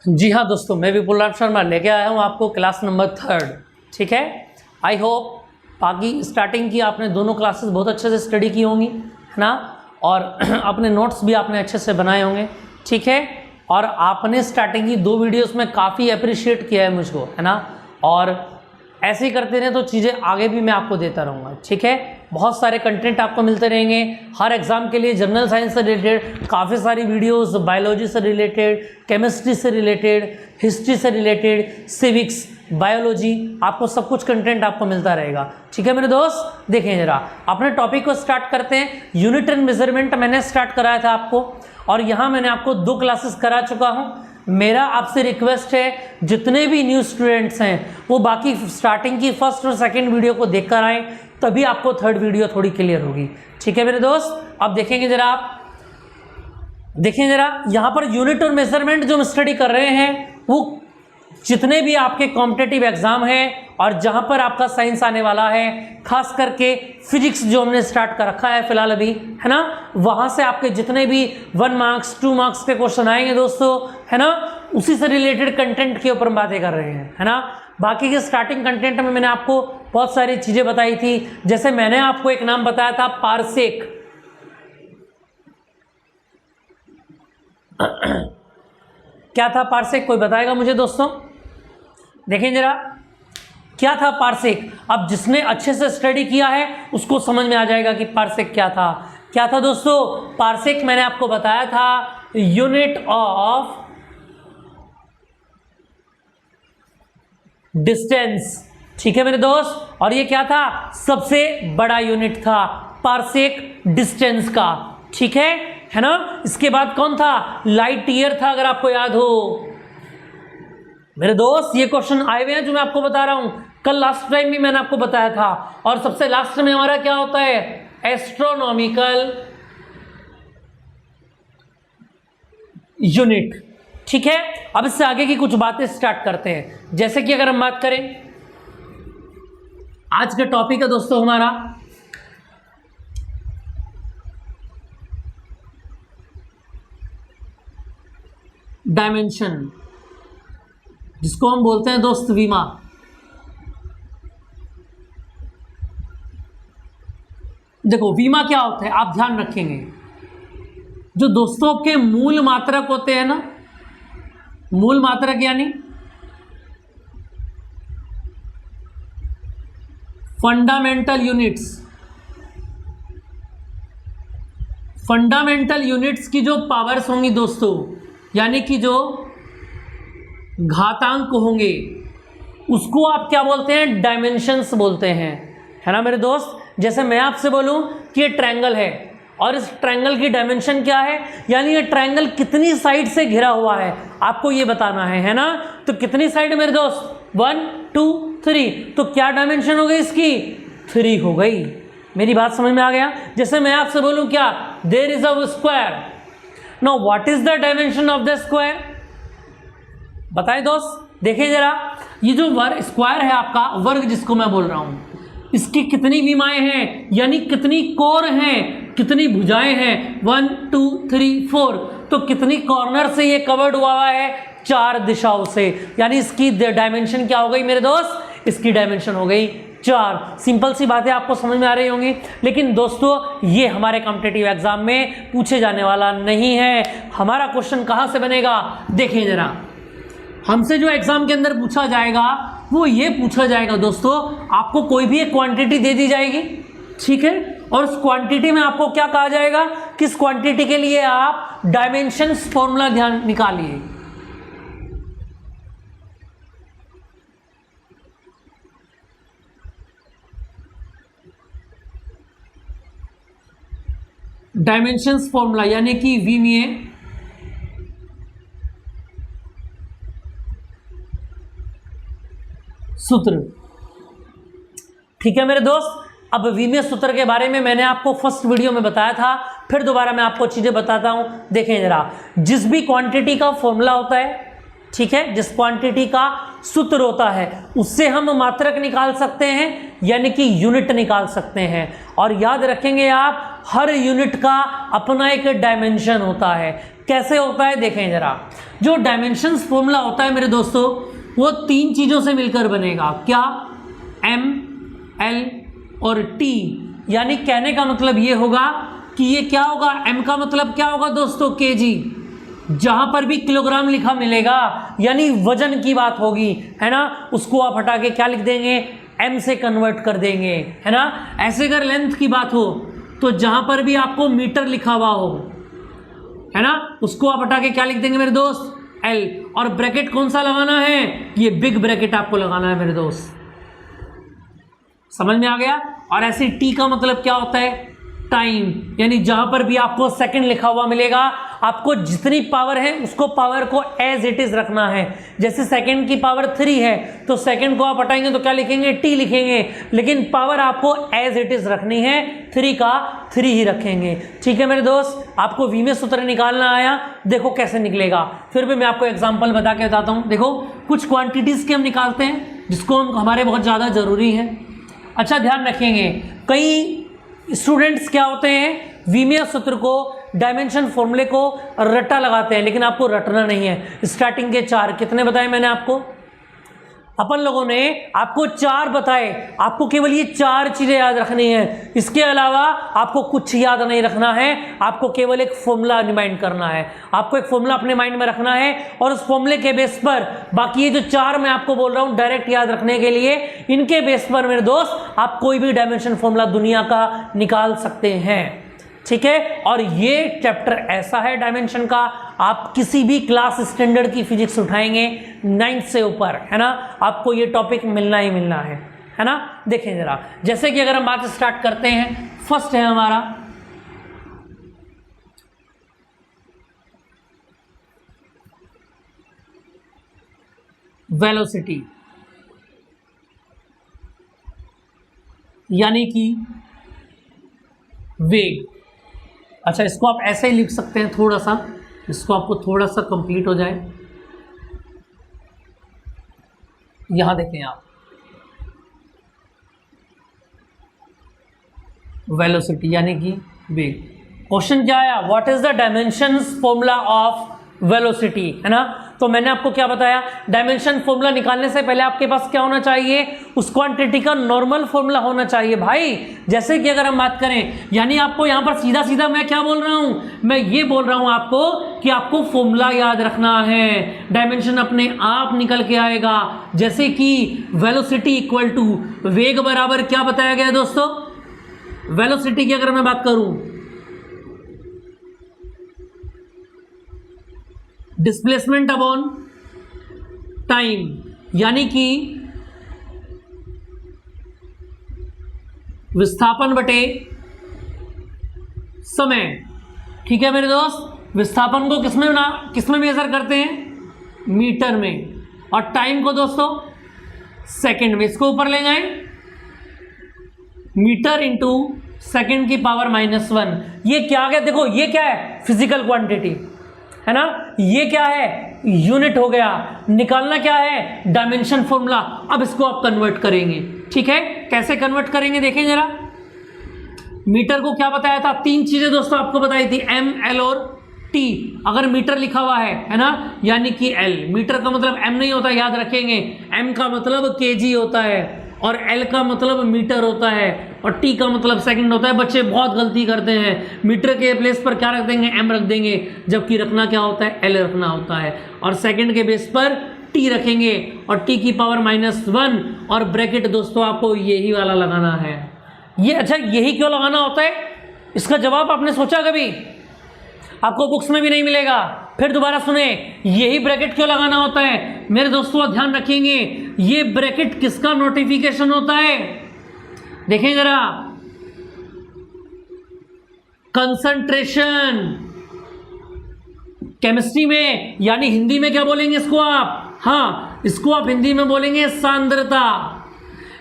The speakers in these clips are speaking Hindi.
जी हाँ दोस्तों, मैं विपुल राम शर्मा लेके आया हूँ आपको क्लास नंबर 3। ठीक है, आई होप बाकी स्टार्टिंग की आपने दोनों क्लासेस बहुत अच्छे से स्टडी की होंगी, है ना, और अपने नोट्स भी आपने अच्छे से बनाए होंगे। ठीक है, और आपने स्टार्टिंग की 2 वीडियोस में काफ़ी अप्रिशिएट किया है मुझको, है ना, और ऐसे ही करते रहे तो चीज़ें आगे भी मैं आपको देता रहूँगा। ठीक है, बहुत सारे कंटेंट आपको मिलते रहेंगे हर एग्ज़ाम के लिए। जनरल साइंस से रिलेटेड काफ़ी सारी वीडियोस, बायोलॉजी से रिलेटेड, केमिस्ट्री से रिलेटेड, हिस्ट्री से रिलेटेड, सिविक्स, बायोलॉजी, आपको सब कुछ कंटेंट आपको मिलता रहेगा। ठीक है मेरे दोस्त, देखें जरा अपने टॉपिक को स्टार्ट करते हैं। यूनिट एंड मेजरमेंट मैंने स्टार्ट कराया था आपको, और यहाँ मैंने आपको 2 क्लासेस करा चुका हूँ। मेरा आपसे रिक्वेस्ट है जितने भी न्यू स्टूडेंट्स हैं वो बाकी स्टार्टिंग की फर्स्ट और सेकंड वीडियो को देखकर आएँ, तभी आपको थर्ड वीडियो थोड़ी क्लियर होगी। ठीक है मेरे दोस्त, अब देखेंगे जरा, आप देखें जरा यहाँ पर यूनिट और मेजरमेंट जो हम स्टडी कर रहे हैं वो जितने भी आपके कॉम्पिटिटिव एग्जाम हैं और जहाँ पर आपका साइंस आने वाला है, खास करके फिजिक्स जो हमने स्टार्ट कर रखा है फिलहाल अभी, है ना, वहाँ से आपके जितने भी 1 मार्क्स 2 मार्क्स के क्वेश्चन आएंगे दोस्तों, है ना, उसी से रिलेटेड कंटेंट के ऊपर बातें कर रहे हैं, है ना। बाकी के स्टार्टिंग कंटेंट में मैंने आपको बहुत सारी चीज़ें बताई थी, जैसे मैंने आपको एक नाम बताया था पारसेक। क्या था पारसेक, कोई बताएगा मुझे दोस्तों? देखें जरा क्या था पारसेक। अब जिसने अच्छे से स्टडी किया है उसको समझ में आ जाएगा कि पारसेक क्या था। क्या था दोस्तों पारसेक? मैंने आपको बताया था यूनिट ऑफ डिस्टेंस। ठीक है मेरे दोस्त, और ये क्या था? सबसे बड़ा यूनिट था पारसेक डिस्टेंस का। ठीक है ना। इसके बाद कौन था? लाइट ईयर था, अगर आपको याद हो मेरे दोस्त। ये क्वेश्चन आए हुए हैं जो मैं आपको बता रहा हूं, कल लास्ट टाइम भी मैंने आपको बताया था। और सबसे लास्ट में हमारा क्या होता है? Astronomical unit. ठीक है, अब इससे आगे की कुछ बातें स्टार्ट करते हैं। जैसे कि अगर हम बात करें, आज का टॉपिक है दोस्तों हमारा डायमेंशन, जिसको हम बोलते हैं दोस्त वीमा। देखो वीमा क्या होता है आप ध्यान रखेंगे, जो दोस्तों के मूल मात्रक होते हैं ना, मूल मात्रक यानी फंडामेंटल यूनिट्स, फंडामेंटल यूनिट्स की जो पावर्स होंगी दोस्तों, यानी कि जो घातांक होंगे, उसको आप क्या बोलते हैं? डायमेंशंस बोलते हैं, है ना मेरे दोस्त। जैसे मैं आपसे बोलूं कि ये ट्रायंगल है और इस ट्रायंगल की डायमेंशन क्या है, यानी ये ट्रायंगल कितनी साइड से घिरा हुआ है आपको ये बताना है ना। तो कितनी साइड मेरे दोस्त? 1 2 3, तो क्या डायमेंशन हो गई इसकी? 3 हो गई। मेरी बात समझ में आ गया? जैसे मैं आपसे बोलूं क्या, there is a square, now what is the dimension of the square? बताएं दोस्त, देखिए जरा, ये जो स्क्वायर है आपका, वर्ग जिसको मैं बोल रहा हूं, इसकी कितनी विमाएं हैं, यानी कितनी कोर हैं, कितनी भुजाएं हैं? 1 2 3 4, तो कितनी कॉर्नर से ये कवर्ड हुआ है? 4 दिशाओं से, यानी इसकी डायमेंशन क्या हो गई मेरे दोस्त? इसकी डायमेंशन हो गई 4। सिंपल सी बातें आपको समझ में आ रही होंगी, लेकिन दोस्तों ये हमारे कॉम्पिटिटिव एग्जाम में पूछे जाने वाला नहीं है। हमारा क्वेश्चन कहां से बनेगा? देखिए जरा, हमसे जो एग्जाम के अंदर पूछा जाएगा वो ये पूछा जाएगा दोस्तों, आपको कोई भी एक क्वांटिटी दे दी जाएगी, ठीक है, और उस क्वांटिटी में आपको क्या कहा जाएगा? किस क्वांटिटी के लिए आप डायमेंशंस फॉर्मूला ध्यान निकालिए। डायमेंशंस फॉर्मूला यानी कि वीमीए सूत्र। ठीक है मेरे दोस्त, अब वीमीय सूत्र के बारे में मैंने आपको फर्स्ट वीडियो में बताया था, फिर दोबारा मैं आपको चीजें बताता हूं। देखें जरा, जिस भी क्वांटिटी का फॉर्मूला होता है, ठीक है, जिस क्वांटिटी का सूत्र होता है, उससे हम मात्रक निकाल सकते हैं, यानी कि यूनिट निकाल सकते हैं। और याद रखेंगे आप, हर यूनिट का अपना एक डायमेंशन होता है। कैसे होता है देखें जरा। जो डायमेंशंस फॉर्मूला होता है मेरे दोस्तों वो तीन चीज़ों से मिलकर बनेगा, क्या, m, l और t। यानी कहने का मतलब ये होगा कि ये क्या होगा, m का मतलब क्या होगा दोस्तों, kg। जहां पर भी किलोग्राम लिखा मिलेगा यानी वजन की बात होगी, है ना, उसको आप हटा के क्या लिख देंगे, m से कन्वर्ट कर देंगे, है ना। ऐसे अगर लेंथ की बात हो तो जहां पर भी आपको मीटर लिखा हुआ हो, है ना, उसको आप हटा के क्या लिख देंगे मेरे दोस्त, L। और ब्रैकेट कौन सा लगाना है, ये बिग ब्रैकेट आपको लगाना है मेरे दोस्त, समझ में आ गया। और ऐसे T का मतलब क्या होता है, टाइम। यानी जहां पर भी आपको सेकंड लिखा हुआ मिलेगा आपको जितनी पावर है उसको पावर को एज इट इज रखना है। जैसे सेकंड की पावर 3 है तो सेकंड को आप हटाएंगे तो क्या लिखेंगे, T लिखेंगे, लेकिन पावर आपको एज इट इज रखनी है, 3 का 3 ही रखेंगे। ठीक है मेरे दोस्त, आपको वी में सूत्र निकालना आया, देखो कैसे निकलेगा। फिर भी मैं आपको एग्जाम्पल बता के बताता हूँ। देखो कुछ क्वांटिटीज के हम निकालते हैं जिसको हम हमारे बहुत ज़्यादा ज़रूरी है। अच्छा ध्यान रखेंगे, कई स्टूडेंट्स क्या होते हैं, वीमीय सूत्र को, डायमेंशन फॉर्मूले को रट्टा लगाते हैं, लेकिन आपको रटना नहीं है। स्टार्टिंग के 4 कितने बताए मैंने आपको, अपन लोगों ने आपको 4 बताए, आपको केवल ये 4 चीजें याद रखनी है, इसके अलावा आपको कुछ याद नहीं रखना है। आपको केवल एक फॉर्मूला रिमाइंड करना है, आपको एक फॉर्मूला अपने माइंड में रखना है और उस फॉर्मूले के बेस पर बाकी ये जो 4 मैं आपको बोल रहा हूं डायरेक्ट याद रखने के लिए, इनके बेस पर मेरे दोस्त आप कोई भी डायमेंशन फॉर्मूला दुनिया का निकाल सकते हैं। ठीक है, और ये चैप्टर ऐसा है डायमेंशन का, आप किसी भी क्लास स्टैंडर्ड की फिजिक्स उठाएंगे 9th से ऊपर, है ना, आपको ये टॉपिक मिलना ही मिलना है ना। देखें जरा, जैसे कि अगर हम बात स्टार्ट करते हैं, फर्स्ट है हमारा वेलोसिटी, यानी कि वेग। अच्छा, इसको आप ऐसे ही लिख सकते हैं, थोड़ा सा इसको आपको थोड़ा सा कंप्लीट हो जाए। यहां देखें आप, वेलोसिटी यानी कि वेग। क्वेश्चन क्या आया, what is the dimensions formula of velocity, है ना। तो मैंने आपको क्या बताया, डायमेंशन फॉर्मूला निकालने से पहले आपके पास क्या होना चाहिए, उस क्वांटिटी का नॉर्मल फॉर्मूला होना चाहिए भाई। जैसे कि अगर हम बात करें, यानी आपको यहां पर सीधा सीधा मैं क्या बोल रहा हूं, मैं ये बोल रहा हूं आपको कि आपको फॉर्मूला याद रखना है, डायमेंशन अपने आप निकल के आएगा। जैसे कि वेलोसिटी इक्वल टू वेग बराबर क्या बताया गया है दोस्तों, वेलोसिटी की अगर मैं बात करूं, डिस्प्लेसमेंट अपॉन टाइम, यानी कि विस्थापन बटे समय। ठीक है मेरे दोस्त, विस्थापन को किसमें मेजर करते हैं, मीटर में, और टाइम को दोस्तों सेकंड में। इसको ऊपर ले जाएं, मीटर इंटू सेकंड की पावर -1। ये क्या आ गया, देखो ये क्या है, फिजिकल क्वांटिटी, है ना, ये क्या है, यूनिट हो गया। निकालना क्या है, डायमेंशन फॉर्मूला। अब इसको आप कन्वर्ट करेंगे, ठीक है, कैसे कन्वर्ट करेंगे देखें जरा। मीटर को क्या बताया था, 3 चीजें दोस्तों आपको बताई थी, M, L और T। अगर मीटर लिखा हुआ है ना, यानी कि L, मीटर का मतलब M नहीं होता, याद रखेंगे, M का मतलब kg होता है और L का मतलब मीटर होता है और T का मतलब सेकंड होता है। बच्चे बहुत गलती करते हैं, मीटर के प्लेस पर क्या रख देंगे, M रख देंगे, जबकि रखना क्या होता है, L रखना होता है, और सेकंड के बेस पर T रखेंगे और T की पावर -1, और ब्रैकेट दोस्तों आपको यही वाला लगाना है। ये अच्छा, यही क्यों लगाना होता है, इसका जवाब आपने सोचा कभी, आपको बुक्स में भी नहीं मिलेगा। फिर दोबारा सुने, यही ब्रैकेट क्यों लगाना होता है मेरे दोस्तों, ध्यान रखेंगे, ये ब्रैकेट किसका नोटिफिकेशन होता है, देखें जरा, कंसंट्रेशन। केमिस्ट्री में यानी हिंदी में क्या बोलेंगे इसको आप, हाँ इसको आप हिंदी में बोलेंगे सांद्रता।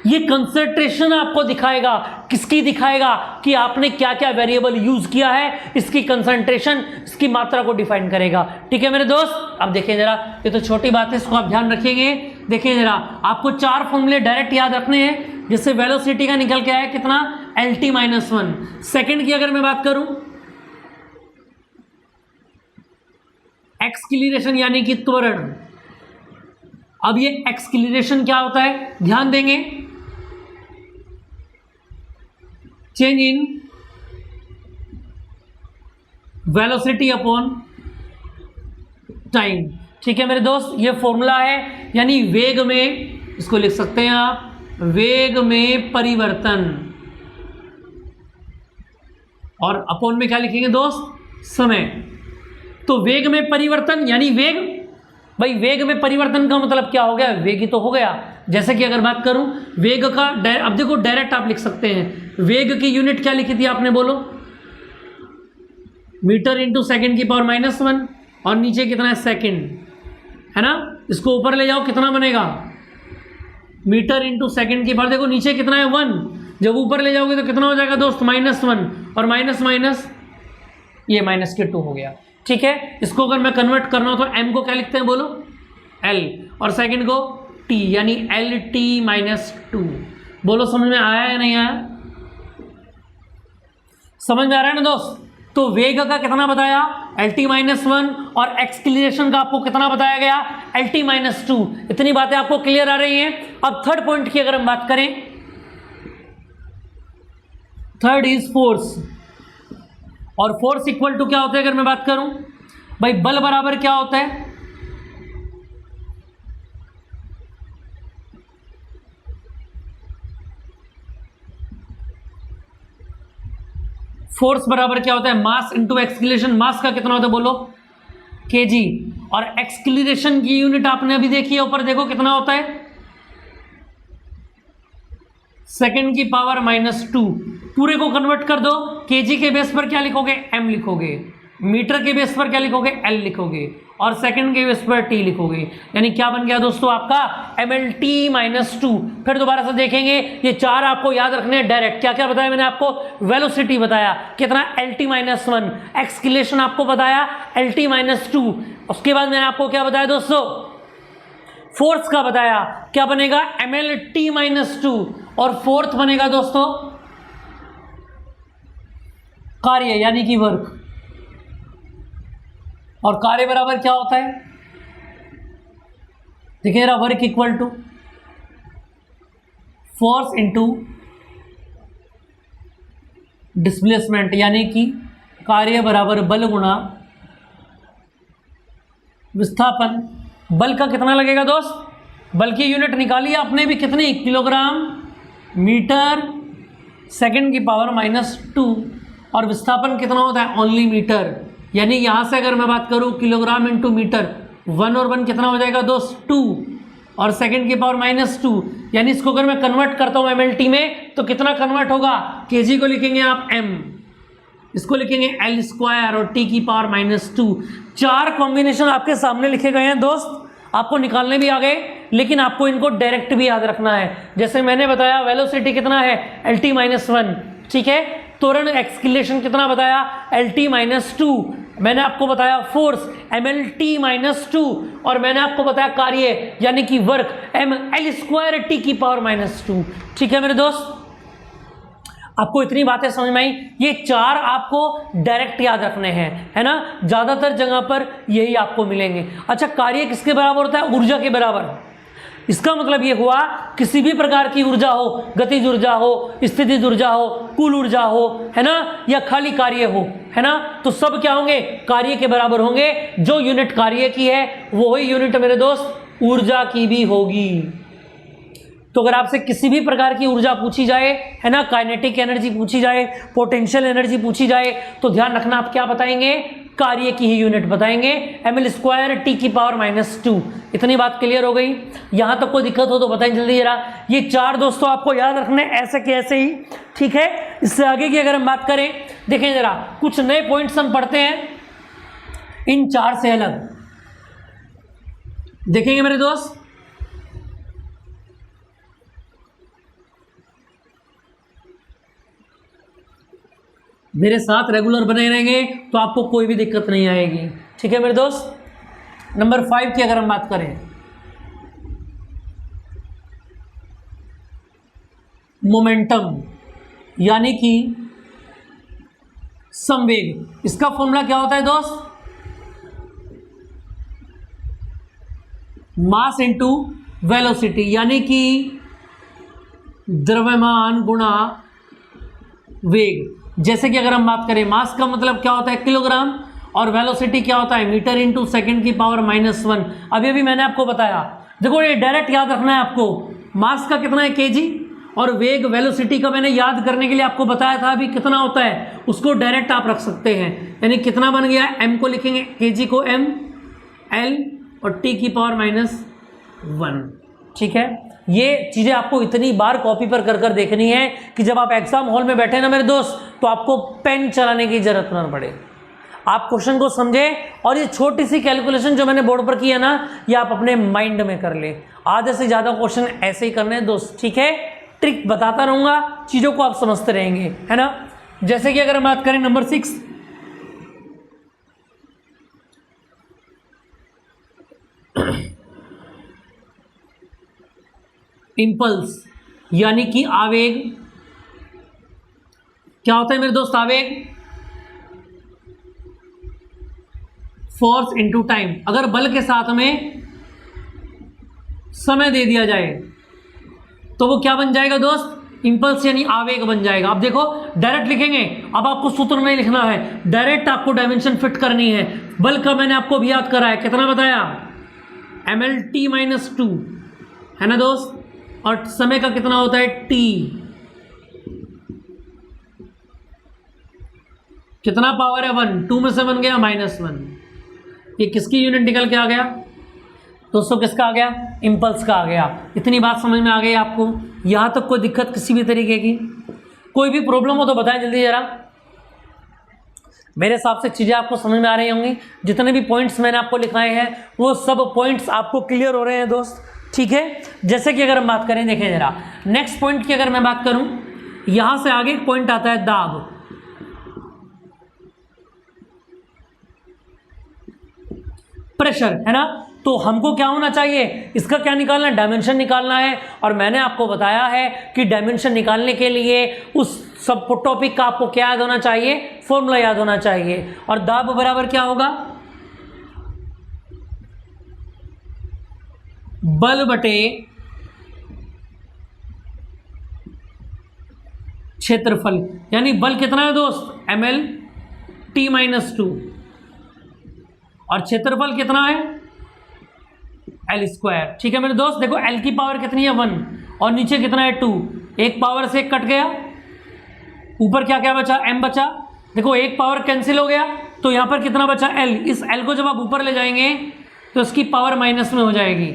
ये कंसंट्रेशन आपको दिखाएगा, किसकी दिखाएगा, कि आपने क्या क्या वेरिएबल यूज किया है, इसकी कंसंट्रेशन, इसकी मात्रा को डिफाइन करेगा। ठीक है मेरे दोस्त, अब देखें जरा, ये तो छोटी बात है, इसको आप ध्यान रखेंगे। देखें जरा, आपको 4 फॉर्मूले डायरेक्ट याद रखने हैं। जैसे वेलोसिटी का निकल के आया कितना, LT-1। सेकंड की अगर मैं बात करूं, एक्सक्लीरेशन यानी कि त्वरण। अब ये एक्सक्लीरेशन क्या होता है, ध्यान देंगे, change in velocity upon time. ठीक है मेरे दोस्त, ये फॉर्मूला है, यानी वेग में, इसको लिख सकते हैं आप, वेग में परिवर्तन, और अपॉन में क्या लिखेंगे दोस्त, समय। तो वेग में परिवर्तन यानी वेग, भाई वेग में परिवर्तन का मतलब क्या हो गया, वेग ही तो हो गया। जैसे कि अगर बात करूं वेग का, अब देखो डायरेक्ट आप लिख सकते हैं, वेग की यूनिट क्या लिखी थी आपने, बोलो, मीटर इंटू सेकेंड की पावर -1, और नीचे कितना है, सेकेंड, है ना। इसको ऊपर ले जाओ, कितना बनेगा, मीटर इंटू सेकेंड की पावर, देखो नीचे कितना है 1, जब ऊपर ले जाओगे तो कितना हो जाएगा दोस्त, -1, और माइनस माइनस ये -2 हो गया। ठीक है, इसको अगर मैं कन्वर्ट करना हो तो m को क्या लिखते हैं, बोलो, l, और सेकंड को t, यानी LT-2। बोलो समझ में आया या नहीं आया, समझ में आ रहा है ना दोस्त। तो वेग का कितना बताया, LT-1, और एक्सक्लेरेशन का आपको कितना बताया गया, LT-2। इतनी बातें आपको क्लियर आ रही हैं। अब थर्ड पॉइंट की अगर हम बात करें, थर्ड इज फोर्स, और फोर्स इक्वल टू क्या होता है, अगर मैं बात करूं भाई, बल बराबर क्या होता है, फोर्स बराबर क्या होता है, मास इंटू एक्सक्लेरेशन। मास का कितना होता है, बोलो, केजी, और एक्सक्लेरेशन की यूनिट आपने अभी देखी है, ऊपर देखो कितना होता है, सेकेंड की पावर -2। पूरे को कन्वर्ट कर दो, केजी के बेस पर क्या लिखोगे, m लिखोगे, मीटर के बेस पर क्या लिखोगे, l लिखोगे, और सेकंड के बेस पर t लिखोगे। यानी क्या बन गया दोस्तों आपका, mLT-2। फिर दोबारा से देखेंगे, ये चार आपको याद रखने हैं डायरेक्ट। क्या क्या बताया मैंने आपको, वेलोसिटी बताया कितना, LT-1, एक्सक्लेरेशन आपको बताया LT-2, उसके बाद मैंने आपको क्या बताया दोस्तों, फोर्स का बताया, क्या बनेगा, mLT-2, और फोर्थ बनेगा दोस्तों कार्य यानी कि वर्क। और कार्य बराबर क्या होता है, देखिए जरा, work equal to force into displacement, यानी कि कार्य बराबर बल गुणा विस्थापन। बल का कितना लगेगा दोस्त, बल की यूनिट निकाली आपने भी, कितनी, किलोग्राम मीटर सेकंड की पावर -2, और विस्थापन कितना होता है, ओनली मीटर। यानी यहाँ से अगर मैं बात करूँ किलोग्राम इंटू मीटर, 1 और 1 कितना हो जाएगा दोस्त, 2, और सेकंड की पावर -2। यानी इसको अगर मैं कन्वर्ट करता हूँ mLT में तो कितना कन्वर्ट होगा, केजी को लिखेंगे आप m, इसको लिखेंगे L², और t की पावर -2। चार कॉम्बिनेशन आपके सामने लिखे गए हैं दोस्त, आपको निकालने भी आ गए, लेकिन आपको इनको डायरेक्ट भी याद रखना है। जैसे मैंने बताया वेलोसिटी कितना है, LT-1, ठीक है, त्वरण एक्सक्लेरेशन कितना बताया, LT-2, मैंने आपको बताया फोर्स mLT-2, और मैंने आपको बताया कार्य यानी कि वर्क mL² t की पावर -2। ठीक है मेरे दोस्त, आपको इतनी बातें समझ में आई। ये चार आपको डायरेक्ट याद रखने हैं, है ना, ज्यादातर जगह पर यही आपको मिलेंगे। अच्छा, कार्य किसके बराबर होता है, ऊर्जा के बराबर। इसका मतलब ये हुआ, किसी भी प्रकार की ऊर्जा हो, गतिज ऊर्जा हो, स्थितिज ऊर्जा हो, कुल ऊर्जा हो, है ना, या खाली कार्य हो, है ना, तो सब क्या होंगे, कार्य के बराबर होंगे। जो यूनिट कार्य की है वो ही यूनिट मेरे दोस्त ऊर्जा की भी होगी। तो अगर आपसे किसी भी प्रकार की ऊर्जा पूछी जाए, है ना, काइनेटिक एनर्जी पूछी जाए, पोटेंशियल एनर्जी पूछी जाए, तो ध्यान रखना आप क्या बताएंगे, कार्य की ही यूनिट बताएंगे, mL² t की पावर -2। इतनी बात क्लियर हो गई, यहां तक कोई दिक्कत हो तो बताएं जल्दी जरा। ये चार दोस्तों आपको याद रखने ऐसे के ऐसे ही, ठीक है। इससे आगे की अगर हम बात करें, देखें जरा, कुछ नए पॉइंट्स हम पढ़ते हैं इन चार से अलग, देखेंगे मेरे दोस्त। मेरे साथ रेगुलर बने रहेंगे तो आपको कोई भी दिक्कत नहीं आएगी, ठीक है मेरे दोस्त। नंबर 5 की अगर हम बात करें, मोमेंटम यानी कि संवेग। इसका फॉर्मूला क्या होता है दोस्त, मास इनटू वेलोसिटी, यानी कि द्रव्यमान गुणा वेग। जैसे कि अगर हम बात करें मास का मतलब क्या होता है किलोग्राम, और वेलोसिटी क्या होता है मीटर इंटू सेकेंड की पावर -1। अभी अभी मैंने आपको बताया, देखो ये डायरेक्ट याद रखना है आपको, मास का कितना है केजी, और वेग वेलोसिटी का मैंने याद करने के लिए आपको बताया था अभी कितना होता है, उसको डायरेक्ट आप रख सकते हैं। यानी कितना बन गया, एम को लिखेंगे केजी को एम, एल और टी की पावर -1। ठीक है, ये चीज़ें आपको इतनी बार कॉपी पर कर कर देखनी है कि जब आप एग्जाम हॉल में बैठे ना मेरे दोस्त, तो आपको पेन चलाने की जरूरत ना पड़े, आप क्वेश्चन को समझे, और ये छोटी सी कैलकुलेशन जो मैंने बोर्ड पर की है ना, ये आप अपने माइंड में कर ले। आधे से ज़्यादा क्वेश्चन ऐसे ही करने हैं दोस्त, ठीक है, ट्रिक बताता रहूँगा, चीज़ों को आप समझते रहेंगे, है ना। जैसे कि अगर हम बात करें नंबर 6, इंपल्स यानी कि आवेग। क्या होता है मेरे दोस्त आवेग, फोर्स इनटू टाइम। अगर बल के साथ में समय दे दिया जाए तो वो क्या बन जाएगा दोस्त, इंपल्स यानी आवेग बन जाएगा। अब देखो डायरेक्ट लिखेंगे, अब आपको सूत्र नहीं लिखना है, डायरेक्ट आपको डायमेंशन फिट करनी है। बल का मैंने आपको भी याद कराया, कितना बताया, mlt-2 है ना दोस्त, और समय का कितना होता है t, कितना पावर है 1, 2 में से बन गया -1। ये किसकी यूनिट निकल के आ गया दोस्तों, किसका आ गया, इंपल्स का आ गया। इतनी बात समझ में आ गई आपको, यहां तक कोई दिक्कत किसी भी तरीके की, कोई भी प्रॉब्लम हो तो बताएं जल्दी जरा। मेरे हिसाब से चीज़ें आपको समझ में आ रही होंगी, जितने भी पॉइंट्स मैंने आपको लिखाए हैं वो सब पॉइंट्स आपको क्लियर हो रहे हैं दोस्त, ठीक है। जैसे कि अगर हम बात करें, देखें जरा नेक्स्ट पॉइंट की अगर मैं बात करूं, यहां से आगे एक पॉइंट आता है दाब, प्रेशर, है ना। तो हमको क्या होना चाहिए, इसका क्या निकालना है, डायमेंशन निकालना है। और मैंने आपको बताया है कि डायमेंशन निकालने के लिए उस सब टॉपिक का आपको क्या याद होना चाहिए, फॉर्मूला याद होना चाहिए। और दाब बराबर क्या होगा, बल बटे क्षेत्रफल। यानी बल कितना है दोस्त, ml-t-2, और क्षेत्रफल कितना है l²। ठीक है मेरे दोस्त, देखो l की पावर कितनी है 1, और नीचे कितना है 2, एक पावर से एक कट गया, ऊपर क्या क्या बचा, m बचा। देखो एक पावर कैंसिल हो गया, तो यहां पर कितना बचा l, इस l को जब आप ऊपर ले जाएंगे तो इसकी पावर माइनस में हो जाएगी,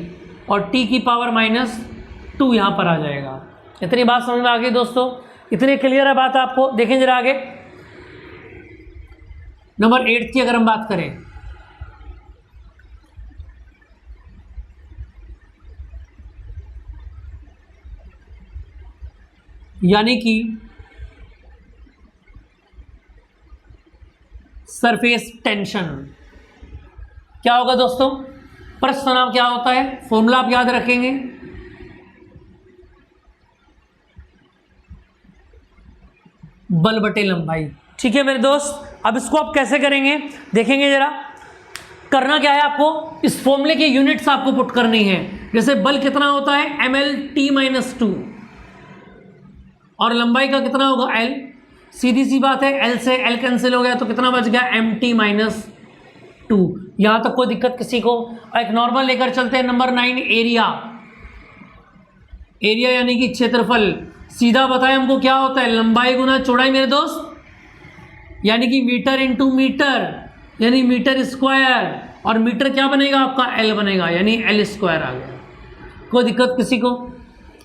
और t की पावर -2 यहां पर आ जाएगा। इतनी बात समझ में आ गई दोस्तों, इतनी क्लियर है बात आपको। देखें जरा आगे नंबर 8 की अगर हम बात करें, यानी कि सरफेस टेंशन। क्या होगा दोस्तों, प्रश्न नाम क्या होता है, फॉर्मूला आप याद रखेंगे, बल बटे लंबाई। ठीक है मेरे दोस्त, अब इसको आप कैसे करेंगे देखेंगे जरा। करना क्या है आपको, इस फॉर्मूले की यूनिट्स आपको पुट करनी है। जैसे बल कितना होता है ml-t-2, और लंबाई का कितना होगा l, सीधी सी बात है, l से l कैंसिल हो गया तो कितना बच गया mt-2। यहां तक कोई दिक्कत किसी को। एक नॉर्मल लेकर चलते हैं नंबर 9, एरिया। एरिया यानी कि क्षेत्रफल, सीधा बताएं हमको क्या होता है, लंबाई गुना चौड़ाई मेरे दोस्त, यानी कि मीटर इंटू मीटर, यानी मीटर स्क्वायर, और मीटर क्या बनेगा आपका l बनेगा, यानी l² आ गया। कोई दिक्कत किसी को,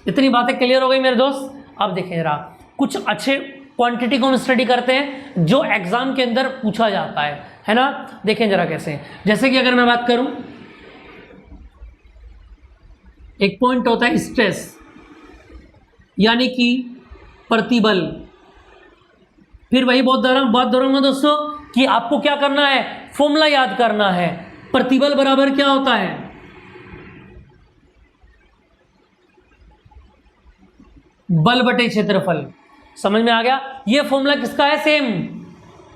इतनी बातें क्लियर हो गई मेरे दोस्त। अब देखें जरा कुछ अच्छे क्वांटिटी को हम स्टडी करते हैं जो एग्जाम के अंदर पूछा जाता है ना। देखें जरा कैसे, जैसे कि अगर मैं बात करूं, एक पॉइंट होता है स्ट्रेस यानी कि प्रतिबल। फिर वही बात दोहराऊंगा दोस्तों कि आपको क्या करना है, फॉर्मूला याद करना है। प्रतिबल बराबर क्या होता है, बल बटे क्षेत्रफल। समझ में आ गया, ये फॉर्मूला किसका है, सेम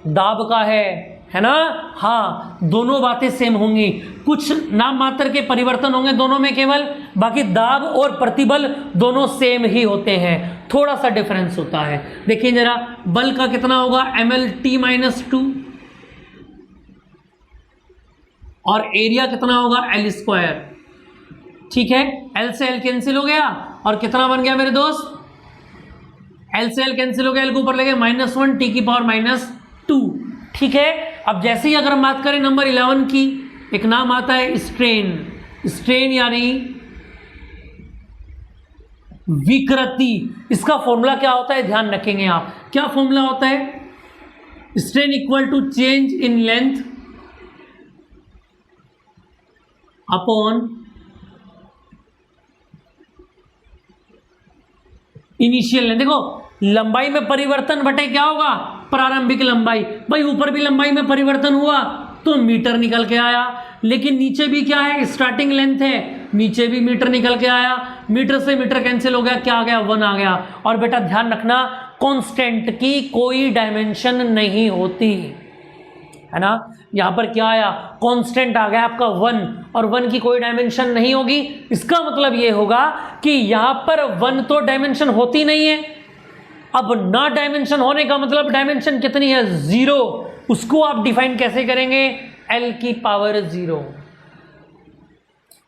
दाब का है है ना। हाँ, दोनों बातें सेम होंगी, कुछ नाम मात्र के परिवर्तन होंगे दोनों में केवल, बाकी दाब और प्रतिबल दोनों सेम ही होते हैं, थोड़ा सा डिफरेंस होता है। देखिए जरा, बल का कितना होगा mlt-2 और एरिया कितना होगा L²। ठीक है, L से L कैंसिल हो गया और कितना बन गया मेरे दोस्त, L से L कैंसिल हो गया, L को ऊपर लगे -1 T⁻²। ठीक है, अब जैसे ही अगर हम बात करें नंबर 11 की, एक नाम आता है स्ट्रेन। स्ट्रेन यानी विकृति। इसका फॉर्मूला क्या होता है ध्यान रखेंगे आप, क्या फॉर्मूला होता है, strain equal to change in length upon initial length. देखो, लंबाई में परिवर्तन बटे क्या होगा, प्रारंभिक लंबाई। भाई ऊपर भी लंबाई में परिवर्तन हुआ तो मीटर निकल के आया, लेकिन नीचे भी क्या है, स्टार्टिंग लेंथ है, नीचे भी मीटर निकल के आया, मीटर से मीटर कैंसिल हो गया, क्या आ गया 1 आ गया। और बेटा ध्यान रखना, कांस्टेंट की कोई डायमेंशन नहीं होती, है ना। यहां पर क्या आया, कांस्टेंट आ गया आपका 1, और 1 की कोई डायमेंशन नहीं होगी। इसका मतलब ये होगा कि यहां पर 1 तो डायमेंशन होती नहीं है। अब ना डायमेंशन होने का मतलब डायमेंशन कितनी है, 0। उसको आप डिफाइन कैसे करेंगे, L⁻�0।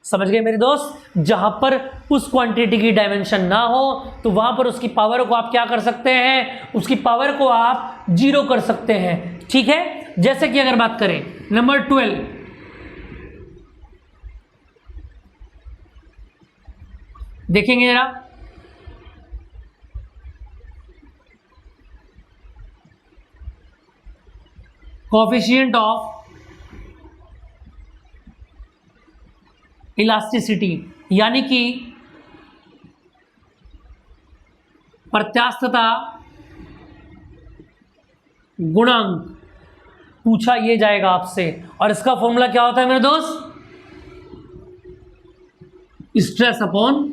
समझ गए मेरे दोस्त, जहां पर उस क्वांटिटी की डायमेंशन ना हो तो वहां पर उसकी पावर को आप क्या कर सकते हैं, उसकी पावर को आप 0 कर सकते हैं। ठीक है, जैसे कि अगर बात करें नंबर 12, देखेंगे जरा, कोएफिशिएंट ऑफ इलास्टिसिटी यानी कि प्रत्यास्थता गुणांक पूछा ये जाएगा आपसे। और इसका फॉर्मूला क्या होता है मेरे दोस्त, स्ट्रेस अपॉन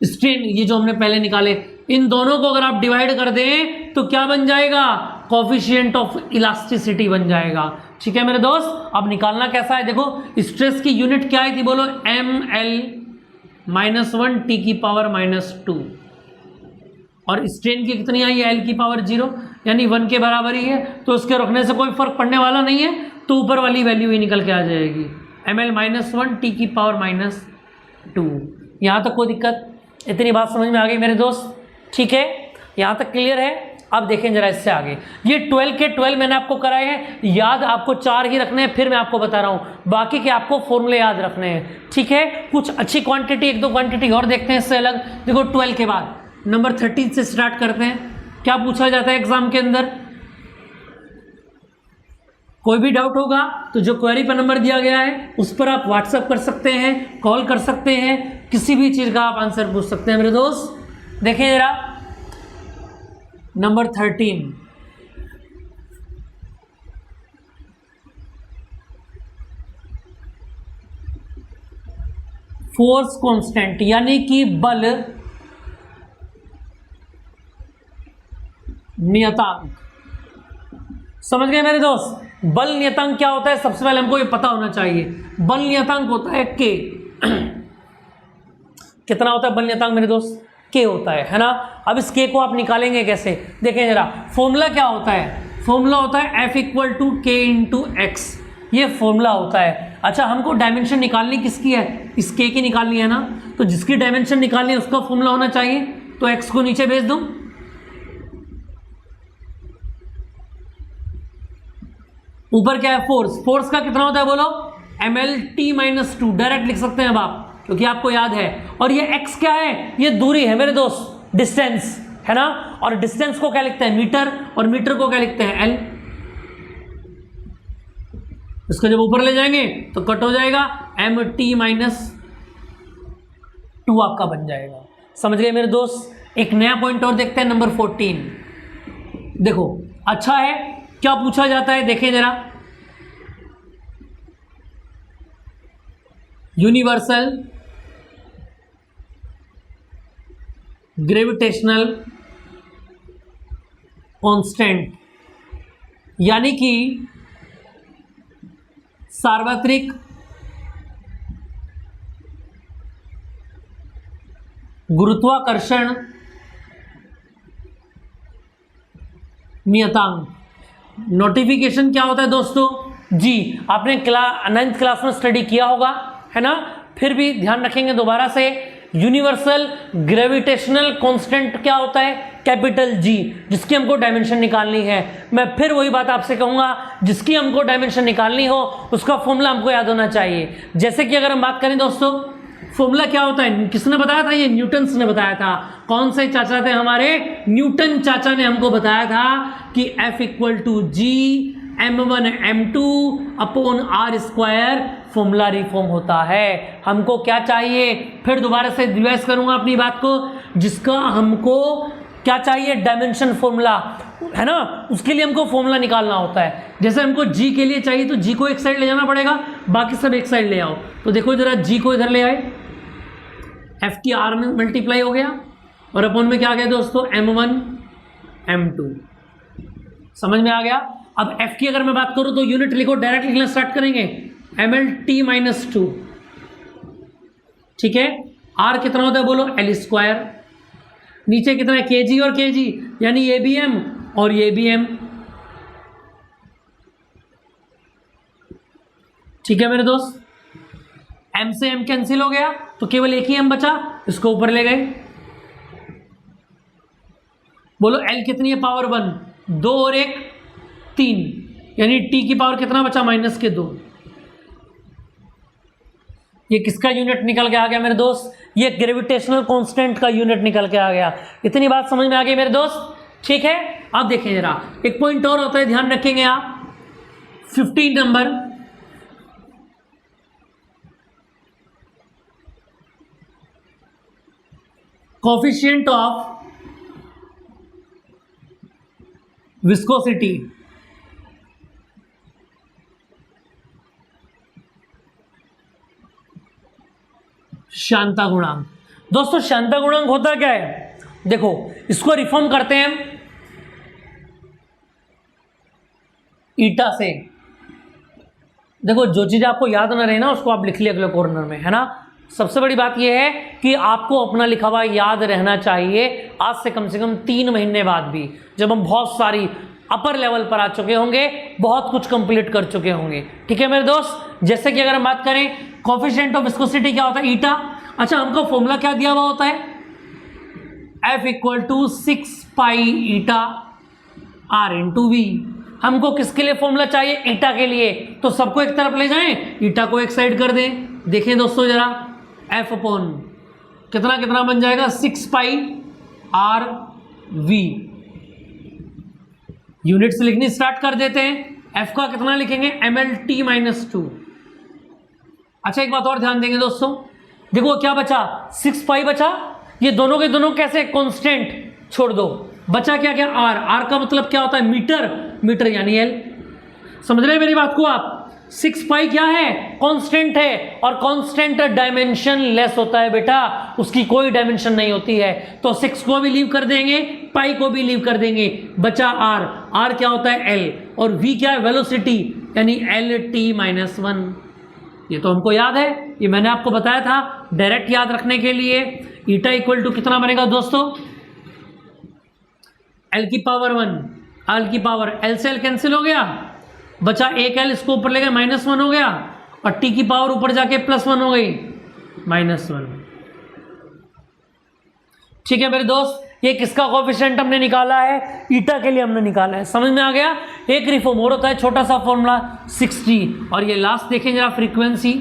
स्ट्रेन। ये जो हमने पहले निकाले, इन दोनों को अगर आप डिवाइड कर दें तो क्या बन जाएगा, कोएफिशिएंट ऑफ इलास्टिसिटी बन जाएगा। ठीक है मेरे दोस्त, अब निकालना कैसा है, देखो स्ट्रेस की यूनिट क्या आई थी बोलो, ml-1 T⁻², और स्ट्रेन की कितनी आई है, L⁻0 यानी 1 के बराबर ही है, तो उसके रखने से कोई फर्क पड़ने वाला नहीं है, तो ऊपर वाली वैल्यू ही निकल के आ जाएगी, ml-1 T⁻²। यहां तक कोई दिक्कत, इतनी बात समझ में आ गई मेरे दोस्त। ठीक है, यहां तक क्लियर है। अब देखें जरा इससे आगे, ये 12 के 12 मैंने आपको कराए हैं, याद आपको 4 ही रखने हैं, फिर मैं आपको बता रहा हूं बाकी के आपको फॉर्मूले याद रखने हैं। ठीक है, कुछ अच्छी क्वांटिटी, 1-2 क्वांटिटी और देखते हैं इससे अलग। देखो 12 के बाद नंबर 13 से स्टार्ट करते हैं। क्या पूछा जाता है एग्जाम के अंदर, कोई भी डाउट होगा तो जो क्वेरी पर नंबर दिया गया है उस पर आप व्हाट्सएप कर सकते हैं, कॉल कर सकते हैं, किसी भी चीज का आप आंसर पूछ सकते हैं मेरे दोस्त। देखिए जरा नंबर 13, फोर्स कांस्टेंट यानी कि बल नियतांक। समझ गए मेरे दोस्त, बल नियतांक क्या होता है, सबसे पहले हमको ये पता होना चाहिए। बल नियतांक होता है K। कितना होता है बल नियतांक मेरे दोस्त, K होता है ना। अब इस K को आप निकालेंगे कैसे, देखें जरा, फॉर्मूला क्या होता है, फॉर्मूला होता है F=K×X, ये फॉर्मूला होता है। अच्छा, हमको डायमेंशन निकालनी किसकी है, इस K की निकालनी है ना, तो जिसकी डायमेंशन निकालनी है उसका फॉर्मूला होना चाहिए, तो X को नीचे भेज दूं, ऊपर क्या है फोर्स, फोर्स का कितना होता है बोलो, ml-2 डायरेक्ट लिख सकते हैं अब आप, क्योंकि आपको याद है। और ये x क्या है, ये दूरी है मेरे दोस्त, डिस्टेंस है ना, और डिस्टेंस को क्या लिखते हैं मीटर, और मीटर को क्या लिखते हैं L। इसको जब ऊपर ले जाएंगे तो कट हो जाएगा, mt-2 आपका बन जाएगा। समझ गए मेरे दोस्त। एक नया पॉइंट और देखते हैं, नंबर 14। देखो अच्छा है, क्या पूछा जाता है देखें जरा, यूनिवर्सल ग्रेविटेशनल कांस्टेंट यानी कि सार्वत्रिक गुरुत्वाकर्षण नियतांक। नोटिफिकेशन क्या होता है दोस्तों जी, आपने 9th क्लास में स्टडी किया होगा, है ना, फिर भी ध्यान रखेंगे दोबारा से। यूनिवर्सल ग्रेविटेशनल कांस्टेंट क्या होता है, कैपिटल जी, जिसकी हमको डायमेंशन निकालनी है। मैं फिर वही बात आपसे कहूंगा, जिसकी हमको डायमेंशन निकालनी हो उसका फॉर्मूला हमको याद होना चाहिए। जैसे कि अगर हम बात करें दोस्तों, फॉर्मूला क्या होता है, किसने बताया था, ये न्यूटन ने बताया था। कौन से चाचा थे हमारे, न्यूटन चाचा ने हमको बताया था कि F = G m1 m2 upon r square formula reform होता है। हमको क्या चाहिए, फिर दोबारा से रिवाइज करूंगा अपनी बात को, जिसका हमको क्या चाहिए, डायमेंशन फॉर्मूला, है ना, उसके लिए हमको फॉर्मूला निकालना होता है। जैसे हमको g के लिए चाहिए तो g को एक साइड ले जाना पड़ेगा, बाकी सब एक साइड ले आओ। तो देखो जरा, g को इधर ले आए, f की r में मल्टीप्लाई हो गया, और अपॉन में क्या आ गया दोस्तों, m1 m2। समझ में आ गया। अब f की अगर मैं बात करूं तो यूनिट लिखो, डायरेक्ट लिखना स्टार्ट करेंगे, mlt-2, ठीक है। r कितना होता है बोलो, l²। नीचे कितना है, kg और kg, यानी ये भी m और ये भी m, ठीक है मेरे दोस्त। m से m कैंसिल हो गया तो केवल एक ही m बचा, इसको ऊपर ले गए। बोलो l कितनी है, पावर 1, 2 और 1 3, यानी t की पावर कितना बचा, -2। ये किसका यूनिट निकल के आ गया मेरे दोस्त, ये ग्रेविटेशनल कांस्टेंट का यूनिट निकल के आ गया। इतनी बात समझ में आ गई मेरे दोस्त, ठीक है। अब देखिए जरा, एक पॉइंट और होता है, ध्यान रखेंगे आप, 15 number, coefficient of viscosity, Shanta गुणांक। दोस्तों शांता गुणांक होता क्या है, देखो इसको रिफॉर्म करते हैं ईटा से। देखो जो चीज आपको याद ना रहे ना, उसको आप लिख लिया अगले कॉर्नर में, है ना। सबसे बड़ी बात यह है कि आपको अपना लिखा हुआ याद रहना चाहिए, आज से कम 3 महीने बाद भी, जब हम बहुत सारी अपर लेवल पर आ चुके होंगे, बहुत कुछ कंप्लीट कर चुके होंगे, ठीक है मेरे दोस्त। जैसे कि अगर हम बात करें कोफिशिएंट ऑफ विस्कोसिटी क्या होता है, ईटा। अच्छा, हमको फॉर्मूला क्या दिया हुआ होता है, F = 6 पाई ईटा R × V। हमको किसके लिए फॉर्मूला चाहिए, ईटा के लिए, तो सबको एक तरफ ले जाएं, ईटा को एक साइड कर दें। देखें दोस्तों जरा, F अपॉन कितना कितना बन जाएगा, 6 पाई RV। यूनिट्स लिखनी स्टार्ट कर देते हैं। F का कितना लिखेंगे, mlt-2। अच्छा एक बात और ध्यान देंगे दोस्तों, देखो क्या बचा, 6 पाई बचा, ये दोनों के दोनों कैसे, कांस्टेंट छोड़ दो, बचा क्या क्या, R का मतलब क्या होता है, मीटर यानी L। समझ रहे हैं मेरी बात को आप, 6 पाई क्या है, कांस्टेंट है, और कांस्टेंट डायमेंशन लेस होता है बेटा, उसकी कोई डायमेंशन नहीं होती है। तो 6 को भी लीव कर देंगे, पाई को भी लीव कर देंगे, बचा R क्या होता है, L, और V क्या है, वेलोसिटी, यानी LT-1। ये तो हमको याद है, ये मैंने आपको बताया था डायरेक्ट याद रखने के लिए। ईटा = कितना बनेगा दोस्तों, L की पावर 1, L की पावर, L से L कैंसिल हो गया, बचा एक L, इसको ऊपर ले गए, -1 हो गया, और T की पावर ऊपर जाके +1 हो गई, -1। ठीक है मेरे दोस्त, ये किसका कोफिशिएंट हमने निकाला है, ईटा के लिए हमने निकाला है। समझ में आ गया। एक रिफॉर्म और होता है, छोटा सा फॉर्मूला 60, और ये लास्ट देखें जरा, फ्रीक्वेंसी।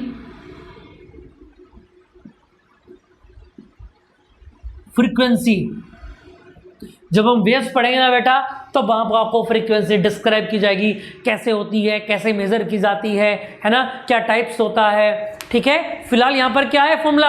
जब हम वेव्स पढ़ेंगे ना बेटा, तो वहां पर आपको फ्रीक्वेंसी डिस्क्राइब की जाएगी, कैसे होती है, कैसे मेजर की जाती है ना, क्या टाइप्स होता है, ठीक है। फिलहाल यहाँ पर क्या है फॉर्मूला,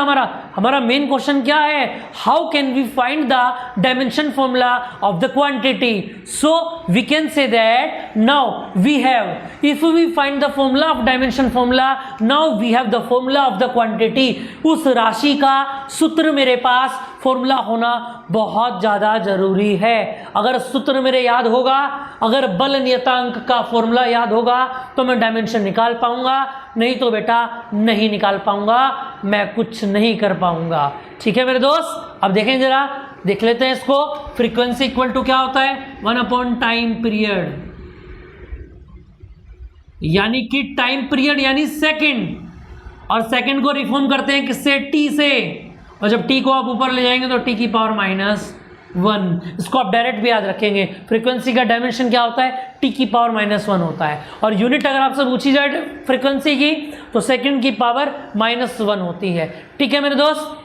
हमारा मेन क्वेश्चन क्या है, how can we find the dimension formula of the quantity. So we can say that now we have, if we find the formula of dimension formula, now we have the formula of the quantity. उस राशि का सूत्र मेरे पास फॉर्मूला होना बहुत ज़्यादा ज़रूरी है। अगर सूत्र मेरे याद होगा, अगर बल नियतांक का फॉर्मूला याद होगा तो मैं डायमेंशन निकाल पाऊंगा, नहीं तो बेटा नहीं निकाल पाऊंगा, मैं कुछ नहीं कर पाऊंगा। ठीक है मेरे दोस्त, अब देखें जरा, देख लेते हैं इसको। फ्रीक्वेंसी इक्वल टू क्या होता है, 1 टाइम पीरियड, यानी कि टाइम पीरियड यानी सेकंड, और सेकंड को रिफॉर्म करते हैं किससे, टी से, और जब टी को आप ऊपर ले जाएंगे तो टी की पावर -1। इसको आप डायरेक्ट भी याद रखेंगे। फ्रीक्वेंसी का डायमेंशन क्या होता है, टी की पावर -1 होता है, और यूनिट अगर आपसे पूछी जाए फ्रीक्वेंसी की तो सेकंड की पावर -1 होती है। ठीक है मेरे दोस्त,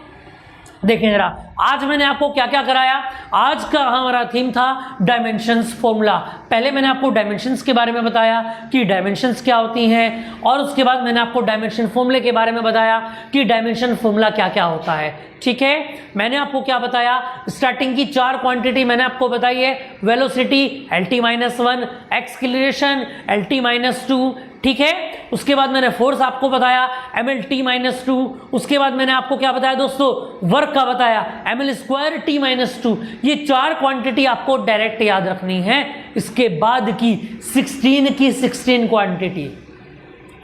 देखें जरा, आज मैंने आपको क्या क्या कराया। आज का हमारा थीम था डायमेंशंस फॉर्मूला। पहले मैंने आपको डायमेंशंस के बारे में बताया कि डायमेंशंस क्या होती हैं, और उसके बाद मैंने आपको डायमेंशन फॉर्मूले के बारे में बताया कि डायमेंशन फॉर्मूला क्या क्या होता है। ठीक है, मैंने आपको क्या बताया, स्टार्टिंग की 4 क्वांटिटी मैंने आपको बताई है, वेलोसिटी LT-1, एक्सीलरेशन LT-2, ठीक है। उसके बाद मैंने फोर्स आपको बताया MLT-2, उसके बाद मैंने आपको क्या बताया दोस्तों, वर्क का बताया ML²T-2। ये 4 क्वांटिटी आपको डायरेक्ट याद रखनी है। इसके बाद की 16 क्वांटिटी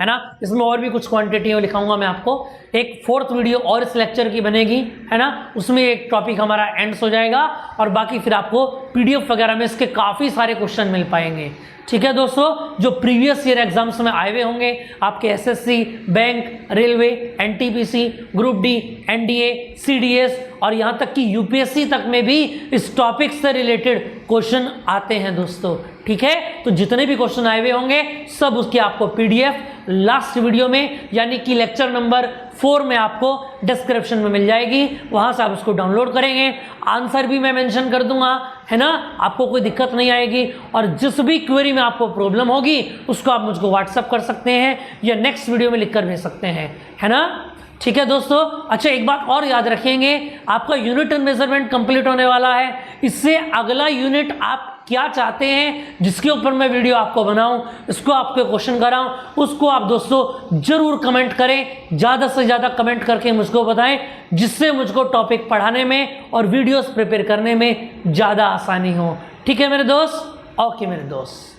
है ना, इसमें और भी कुछ क्वांटिटी लिखाऊंगा मैं आपको। एक 4th वीडियो और इस लेक्चर की बनेगी, है ना, उसमें एक टॉपिक हमारा एंड्स हो जाएगा, और बाकी फिर आपको PDF वगैरह में इसके काफ़ी सारे क्वेश्चन मिल पाएंगे। ठीक है दोस्तों, जो प्रीवियस ईयर एग्जाम्स में आए हुए होंगे आपके SSC, bank, railway, NTPC, group D, NDA, CDS और यहाँ तक कि UPSC तक में भी इस टॉपिक से रिलेटेड क्वेश्चन आते हैं दोस्तों। ठीक है, तो जितने भी क्वेश्चन आए हुए होंगे सब उसकी आपको PDF लास्ट वीडियो में यानी कि लेक्चर नंबर 4 में आपको डिस्क्रिप्शन में मिल जाएगी, वहां से आप उसको डाउनलोड करेंगे। आंसर भी मैं मेंशन कर दूंगा, है ना, आपको कोई दिक्कत नहीं आएगी। और जिस भी क्वेरी में आपको प्रॉब्लम होगी उसको आप मुझको व्हाट्सअप कर सकते हैं या नेक्स्ट वीडियो में लिखकर भेज सकते हैं, है ना। ठीक है दोस्तों, अच्छा एक बात और याद रखेंगे, आपका यूनिट एंड मेजरमेंट कंप्लीट होने वाला है। इससे अगला यूनिट आप क्या चाहते हैं जिसके ऊपर मैं वीडियो आपको बनाऊं, इसको आपके क्वेश्चन कराऊं, उसको आप दोस्तों जरूर कमेंट करें, ज़्यादा से ज़्यादा कमेंट करके मुझको बताएं, जिससे मुझको टॉपिक पढ़ाने में और वीडियोस प्रिपेयर करने में ज़्यादा आसानी हो। ठीक है मेरे दोस्त, ओके मेरे दोस्त।